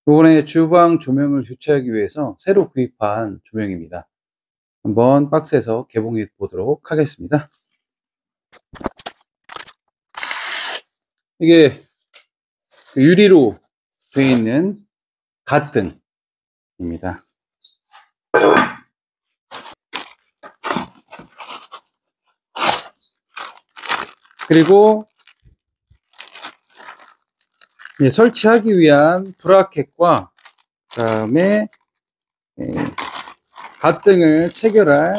이번에 주방 조명을 교체하기 위해서 새로 구입한 조명입니다. 한번 박스에서 개봉해 보도록 하겠습니다. 이게 유리로 되어 있는 갓등입니다. 그리고 설치하기 위한 브라켓과 그다음에 갓등을 체결할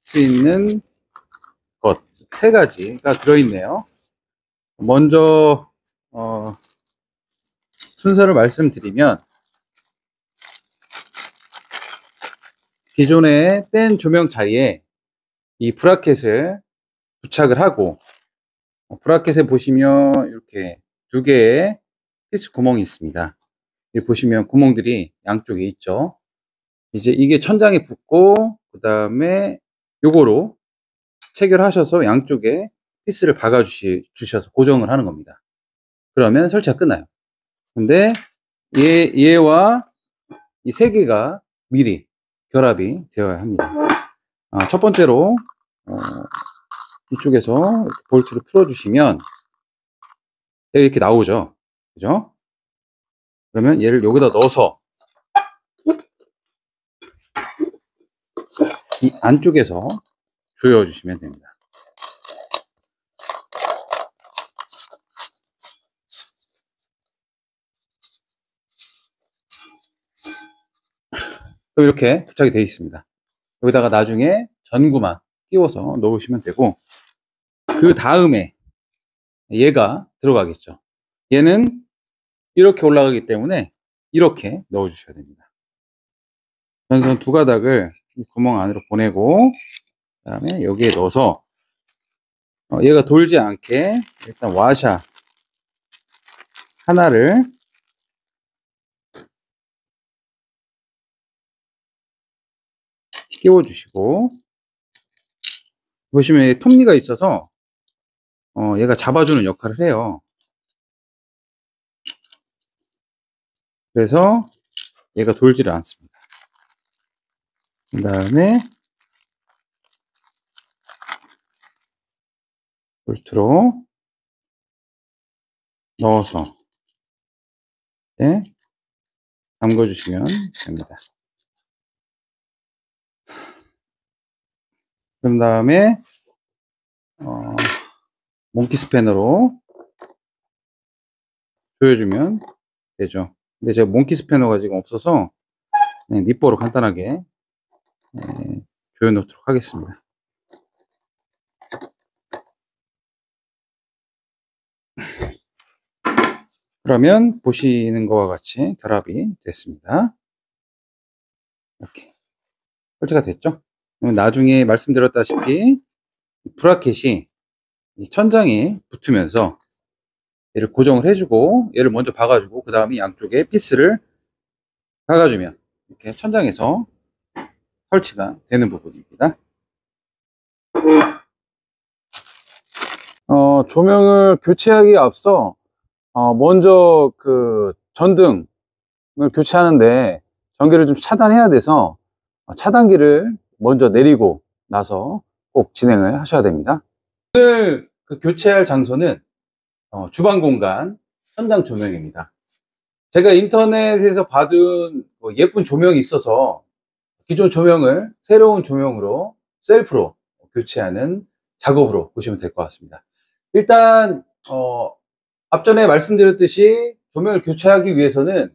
수 있는 것 세 가지가 들어있네요. 먼저 순서를 말씀드리면, 기존에 뗀 조명 자리에 이 브라켓을 부착을 하고, 브라켓에 보시면 이렇게 두 개의 피스 구멍이 있습니다. 여기 보시면 구멍들이 양쪽에 있죠. 이제 이게 천장에 붙고, 그 다음에 요거로 체결하셔서 양쪽에 피스를 박아 주셔서 고정을 하는 겁니다. 그러면 설치가 끝나요. 근데 얘와 이 세 개가 미리 결합이 되어야 합니다. 첫 번째로 이쪽에서 이렇게 볼트를 풀어주시면 이렇게 나오죠. 그죠? 그러면 얘를 여기다 넣어서 이 안쪽에서 조여주시면 됩니다. 또 이렇게 부착이 되어 있습니다. 여기다가 나중에 전구만 끼워서 넣으시면 되고, 그 다음에 얘가 들어가겠죠. 얘는 이렇게 올라가기 때문에 이렇게 넣어 주셔야 됩니다. 전선 두 가닥을 이 구멍 안으로 보내고, 그 다음에 여기에 넣어서 얘가 돌지 않게 일단 와샤 하나를 끼워 주시고, 보시면 톱니가 있어서 얘가 잡아주는 역할을 해요. 그래서 얘가 돌지를 않습니다. 그 다음에 볼트로 넣어서 잠궈 주시면 됩니다. 그 다음에 몽키 스패너로 조여주면 되죠. 근데 제가 몽키 스패너가 지금 없어서 그냥 니뽀로 간단하게 조여 놓도록 하겠습니다. 그러면 보시는 것과 같이 결합이 됐습니다. 이렇게 설치가 됐죠. 그러면 나중에 말씀드렸다시피 브라켓이 이 천장에 붙으면서 얘를 고정을 해주고, 얘를 먼저 박아주고, 그 다음에 양쪽에 피스를 박아주면 이렇게 천장에서 설치가 되는 부분입니다. 조명을 교체하기에 앞서 먼저 그 전등을 교체하는데 전기를 좀 차단해야 돼서 차단기를 먼저 내리고 나서 꼭 진행을 하셔야 됩니다. 오늘 그 교체할 장소는 주방 공간 천장 조명입니다. 제가 인터넷에서 받은 예쁜 조명이 있어서 기존 조명을 새로운 조명으로 셀프로 교체하는 작업으로 보시면 될 것 같습니다. 일단 앞전에 말씀드렸듯이 조명을 교체하기 위해서는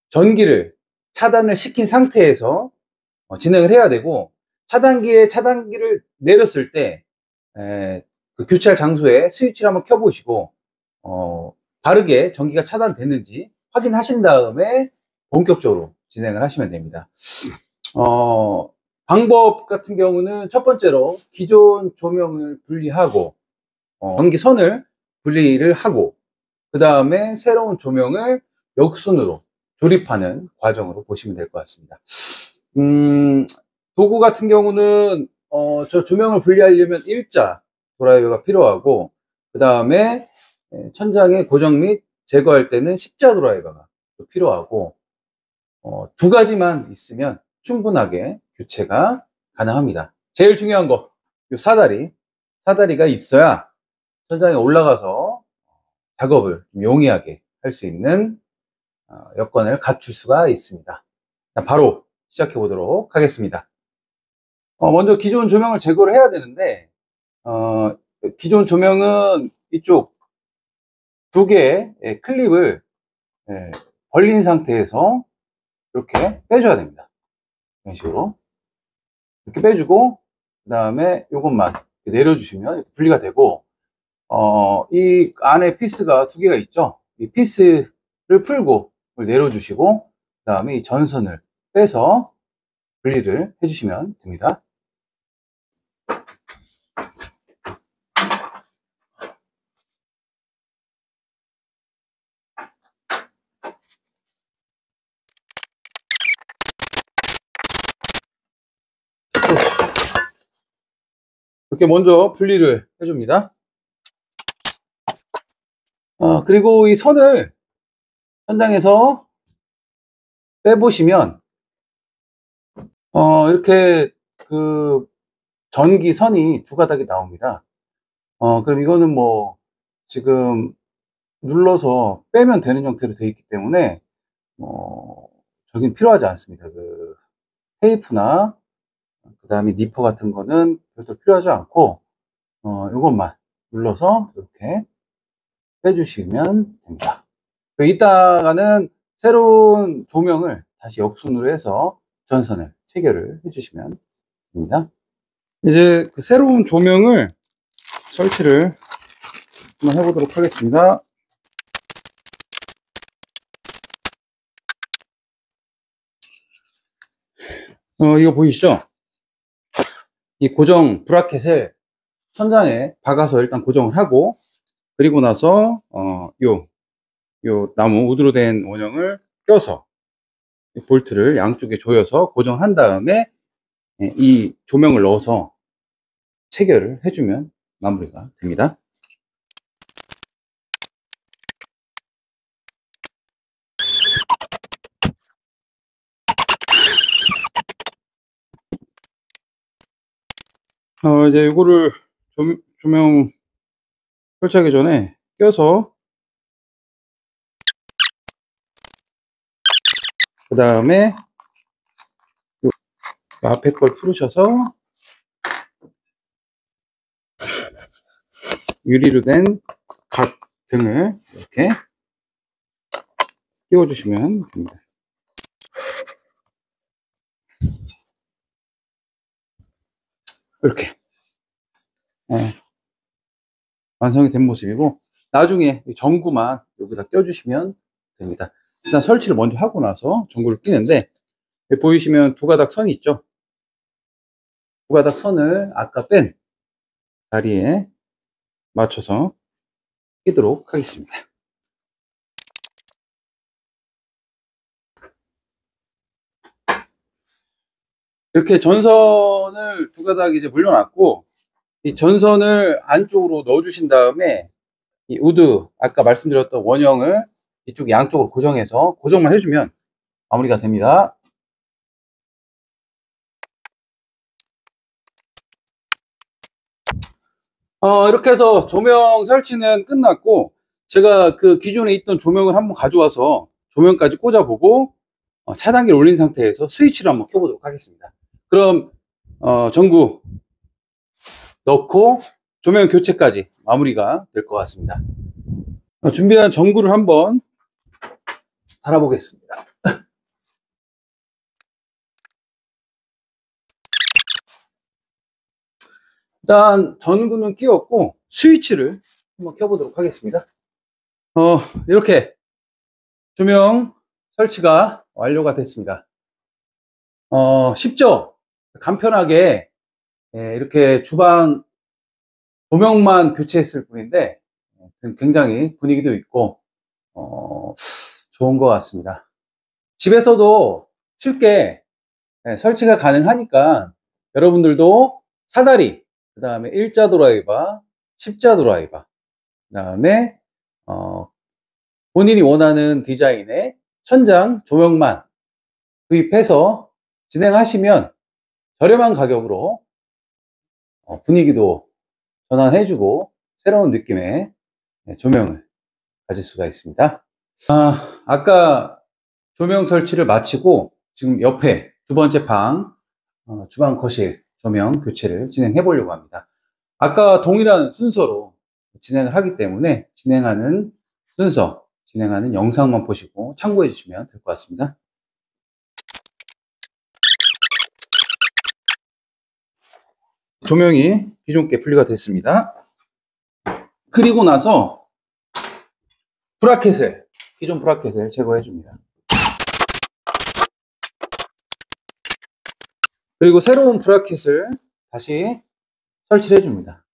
전기를 차단을 시킨 상태에서 진행을 해야 되고, 차단기를 내렸을 때 그 교체할 장소에 스위치를 한번 켜보시고 바르게 전기가 차단됐는지 확인하신 다음에 본격적으로 진행을 하시면 됩니다. 방법 같은 경우는 첫 번째로 기존 조명을 분리하고 전기선을 분리를 하고, 그 다음에 새로운 조명을 역순으로 조립하는 과정으로 보시면 될 것 같습니다. 도구 같은 경우는 저 조명을 분리하려면 일자 드라이버가 필요하고, 그 다음에 천장의 고정 및 제거할 때는 십자 드라이버가 필요하고, 두 가지만 있으면 충분하게 교체가 가능합니다. 제일 중요한 거, 요 사다리가 있어야 천장에 올라가서 작업을 용이하게 할 수 있는 여건을 갖출 수가 있습니다. 바로 시작해 보도록 하겠습니다. 먼저 기존 조명을 제거를 해야 되는데, 기존 조명은 이쪽 두 개의 클립을 벌린 상태에서 이렇게 빼줘야 됩니다. 이런 식으로 이렇게 빼주고, 그 다음에 이것만 내려주시면 이렇게 분리가 되고, 이 안에 피스가 두 개가 있죠. 이 피스를 풀고 내려주시고, 그 다음에 이 전선을 빼서 분리를 해주시면 됩니다. 이렇게 먼저 분리를 해줍니다. 그리고 이 선을 현장에서 빼보시면, 이렇게 그 전기 선이 두 가닥이 나옵니다. 그럼 이거는 뭐 지금 눌러서 빼면 되는 형태로 되어 있기 때문에 저긴 필요하지 않습니다. 그 테이프나 그 다음에 니퍼 같은 거는 별도 필요하지 않고 이것만 눌러서 이렇게 빼주시면 됩니다. 이따가는 새로운 조명을 다시 역순으로 해서 전선을 체결을 해주시면 됩니다. 이제 그 새로운 조명을 설치를 한번 해보도록 하겠습니다. 이거 보이시죠? 이 고정 브라켓을 천장에 박아서 일단 고정을 하고, 그리고 나서 요 나무 우드로 된 원형을 껴서 볼트를 양쪽에 조여서 고정한 다음에 이 조명을 넣어서 체결을 해주면 마무리가 됩니다. 이제 이거를 조명 설치하기 전에 껴서, 그 다음에 앞에 걸 풀으셔서 유리로 된 각 등을 이렇게 끼워주시면 됩니다. 이렇게 완성이 된 모습이고, 나중에 전구만 여기다 껴주시면 됩니다. 일단 설치를 먼저 하고 나서 전구를 끼는데, 보이시면 두 가닥 선이 있죠. 두 가닥 선을 아까 뺀 자리에 맞춰서 끼도록 하겠습니다. 이렇게 전선을 두 가닥 이제 물려놨고, 이 전선을 안쪽으로 넣어주신 다음에 이 우드 아까 말씀드렸던 원형을 이쪽 양쪽으로 고정해서 고정만 해주면 마무리가 됩니다. 이렇게 해서 조명 설치는 끝났고, 제가 그 기존에 있던 조명을 한번 가져와서 조명까지 꽂아보고 차단기를 올린 상태에서 스위치를 한번 켜보도록 하겠습니다. 그럼 전구 넣고 조명 교체까지 마무리가 될 것 같습니다. 준비한 전구를 한번 달아보겠습니다. 일단 전구는 끼웠고 스위치를 한번 켜보도록 하겠습니다. 이렇게 조명 설치가 완료가 됐습니다. 쉽죠? 간편하게 이렇게 주방 조명만 교체했을 뿐인데 굉장히 분위기도 있고 좋은 것 같습니다. 집에서도 쉽게 설치가 가능하니까 여러분들도 사다리, 그 다음에 일자 드라이버, 십자 드라이버, 그 다음에 본인이 원하는 디자인의 천장 조명만 구입해서 진행하시면 저렴한 가격으로 분위기도 전환해주고 새로운 느낌의 조명을 가질 수가 있습니다. 아까 조명 설치를 마치고 지금 옆에 두 번째 방 주방 거실 조명 교체를 진행해 보려고 합니다. 아까 동일한 순서로 진행을 하기 때문에 진행하는 순서, 진행하는 영상만 보시고 참고해 주시면 될 것 같습니다. 조명이 기존께 분리가 됐습니다. 그리고 나서 기존 브라켓을 제거해 줍니다. 그리고 새로운 브라켓을 다시 설치를 해줍니다.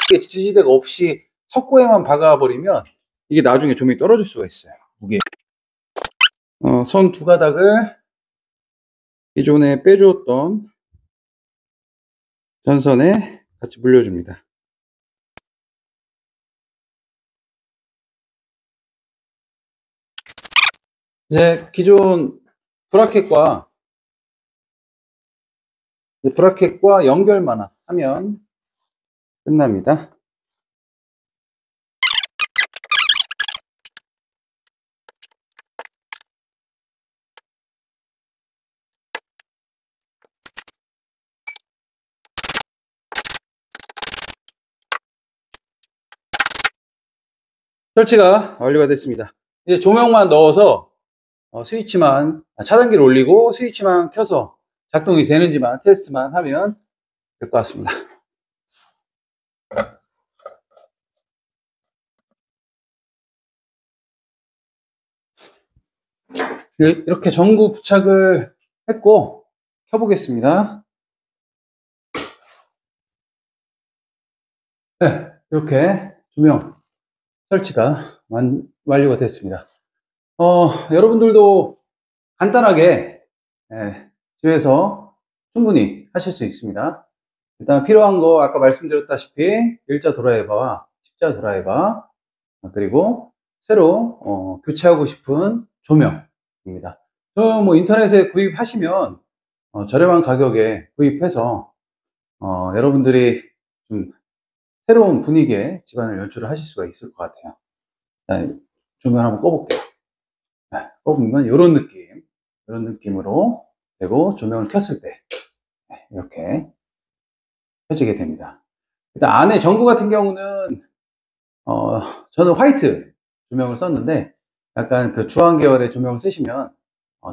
지지대가 없이 석고에만 박아버리면 이게 나중에 조명이 떨어질 수가 있어요. 무게. 선 두 가닥을 기존에 빼주었던 전선에 같이 물려줍니다. 이제 기존 브라켓과 연결만 하면 끝납니다. 설치가 완료가 됐습니다. 이제 조명만 넣어서 차단기를 올리고 스위치만 켜서 작동이 되는지만 테스트만 하면 될 것 같습니다. 이렇게 전구 부착을 했고 켜보겠습니다. 네, 이렇게 조명 설치가 완료가 됐습니다. 여러분들도 간단하게 집에서 충분히 하실 수 있습니다. 일단 필요한 거 아까 말씀드렸다시피 일자 드라이버와 십자 드라이버 그리고 새로 교체하고 싶은 조명입니다. 뭐 인터넷에 구입하시면 저렴한 가격에 구입해서 여러분들이 좀 새로운 분위기의 집안을 연출을 하실 수가 있을 것 같아요. 조명 한번 꺼볼게요. 꺼보면 이런 느낌으로 되고 조명을 켰을 때 이렇게 켜지게 됩니다. 일단 안에 전구 같은 경우는 저는 화이트 조명을 썼는데 약간 그 주황 계열의 조명을 쓰시면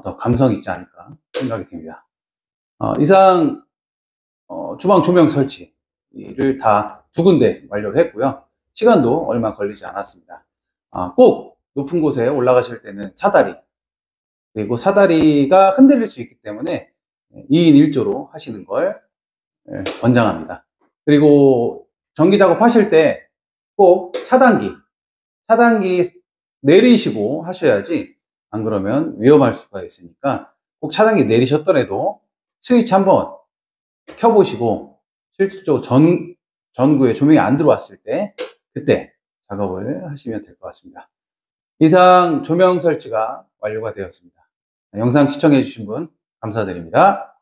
더 감성 있지 않을까 생각이 듭니다. 이상 주방 조명 설치를 다 두 군데 완료를 했고요. 시간도 얼마 걸리지 않았습니다. 꼭 높은 곳에 올라가실 때는 사다리, 그리고 사다리가 흔들릴 수 있기 때문에 2인 1조로 하시는 걸 권장합니다. 그리고 전기 작업하실 때 꼭 차단기 내리시고 하셔야지, 안 그러면 위험할 수가 있으니까 꼭 차단기 내리셨더라도 스위치 한번 켜보시고 실질적으로 전구에 조명이 안 들어왔을 때 그때 작업을 하시면 될 것 같습니다. 이상 조명 설치가 완료가 되었습니다. 영상 시청해 주신 분 감사드립니다.